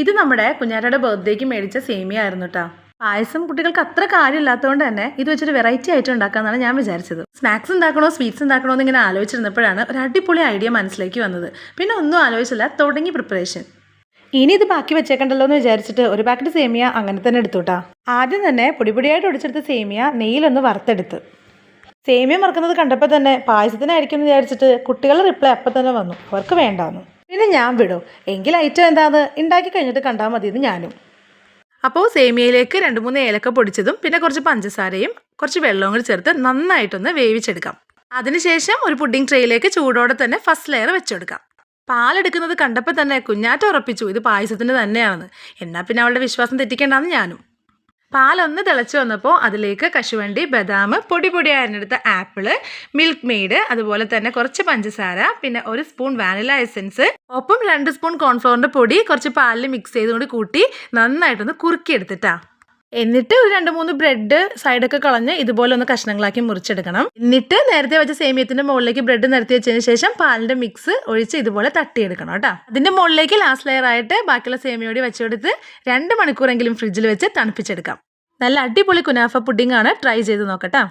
ഇത് നമ്മുടെ കുഞ്ഞാറ്റയുടെ ബർത്ത്ഡേക്ക് മേടിച്ച സേമിയ ആയിരുന്നു കേട്ടോ. പായസം കുട്ടികൾക്ക് അത്ര കാര്യമില്ലാത്തതുകൊണ്ട് തന്നെ ഇത് വെച്ചൊരു വെറൈറ്റി ആയിട്ട് ഉണ്ടാക്കാമെന്നാണ് ഞാൻ വിചാരിച്ചത്. സ്നാക്സ് ഉണ്ടാക്കണോ സ്വീറ്റ്സ് ഉണ്ടാക്കണോ എന്ന് ഇങ്ങനെ ആലോചിച്ചിരുന്നപ്പോഴാണ് ഒരു അടിപൊളി ഐഡിയ മനസ്സിലേക്ക് വന്നത്. പിന്നെ ഒന്നും ആലോചിച്ചില്ല, തുടങ്ങി പ്രിപ്പറേഷൻ. ഇനി ഇത് ബാക്കി വെച്ചേക്കണ്ടല്ലോ എന്ന് വിചാരിച്ചിട്ട് ഒരു പാക്കറ്റ് സേമിയ അങ്ങനെ തന്നെ എടുത്തുട്ടാ. ആദ്യം തന്നെ പൊടിപൊടിയായിട്ട് ഒടിച്ചെടുത്ത സേമിയ നെയ്യിലൊന്ന് വറുത്തെടുത്ത്. സേമിയ മറക്കുന്നത് കണ്ടപ്പോൾ തന്നെ പായസത്തിനായിരിക്കും എന്ന് വിചാരിച്ചിട്ട് കുട്ടികളുടെ റിപ്ലൈ അപ്പം തന്നെ വന്നു, അവർക്ക് വേണ്ടാന്ന്. പിന്നെ ഞാൻ വിടും, എങ്കിൽ ഐറ്റം എന്താന്ന് ഉണ്ടാക്കി കഴിഞ്ഞിട്ട് കണ്ടാൽ മതിയെന്ന് ഞാനും. അപ്പോൾ സേമിയയിലേക്ക് 2-3 ഏലക്ക പൊടിച്ചതും പിന്നെ കുറച്ച് പഞ്ചസാരയും കുറച്ച് വെള്ളവും കൂടി ചേർത്ത് നന്നായിട്ടൊന്ന് വേവിച്ചെടുക്കാം. അതിനുശേഷം ഒരു പുഡിംഗ് ട്രേയിലേക്ക് ചൂടോടെ തന്നെ ഫസ്റ്റ് ലെയർ വെച്ചെടുക്കാം. പാലെടുക്കുന്നത് കണ്ടപ്പോൾ തന്നെ കുഞ്ഞാറ്റ ഉറപ്പിച്ചു ഇത് പായസത്തിൻ്റെ തന്നെയാണെന്ന്. എന്നാൽ പിന്നെ അവളുടെ വിശ്വാസം തെറ്റിക്കേണ്ടെന്ന് ഞാനും. പാലൊന്ന് തിളച്ച് വന്നപ്പോൾ അതിലേക്ക് കശുവണ്ടി, ബദാം, പൊടി അരിഞ്ഞെടുത്ത ആപ്പിള്, മിൽക്ക് മെയ്ഡ്, അതുപോലെ തന്നെ കുറച്ച് പഞ്ചസാര, പിന്നെ 1 സ്പൂൺ വാനില എസൻസ്, ഒപ്പം 2 സ്പൂൺ കോൺഫ്ലവറിൻ്റെ പൊടി കുറച്ച് പാലിൽ മിക്സ് ചെയ്തുകൊണ്ട് കൂട്ടി നന്നായിട്ടൊന്ന് കുറുക്കിയെടുത്തിട്ടാ. എന്നിട്ട് ഒരു 2-3 ബ്രെഡ് സൈഡൊക്കെ കളഞ്ഞ് ഇതുപോലെ ഒന്ന് കഷ്ണങ്ങളാക്കി മുറിച്ചെടുക്കണം. എന്നിട്ട് നേരത്തെ വെച്ച സേമിയത്തിൻ്റെ മുകളിലേക്ക് ബ്രെഡ് നിരത്തി വെച്ചതിന് ശേഷം പാലിൻ്റെ മിക്സ് ഒഴിച്ച് ഇതുപോലെ തട്ടിയെടുക്കണം കേട്ടോ. അതിൻ്റെ മുകളിലേക്ക് ലാസ്റ്റ് ലെയർ ആയിട്ട് ബാക്കിയുള്ള സേമിയോടി വെച്ചെടുത്ത് 2 മണിക്കൂറെങ്കിലും ഫ്രിഡ്ജിൽ വെച്ച് തണുപ്പിച്ചെടുക്കാം. നല്ല അടിപൊളി കുനാഫ പുഡിംഗ് ആണ്, ട്രൈ ചെയ്ത് നോക്കട്ടാ.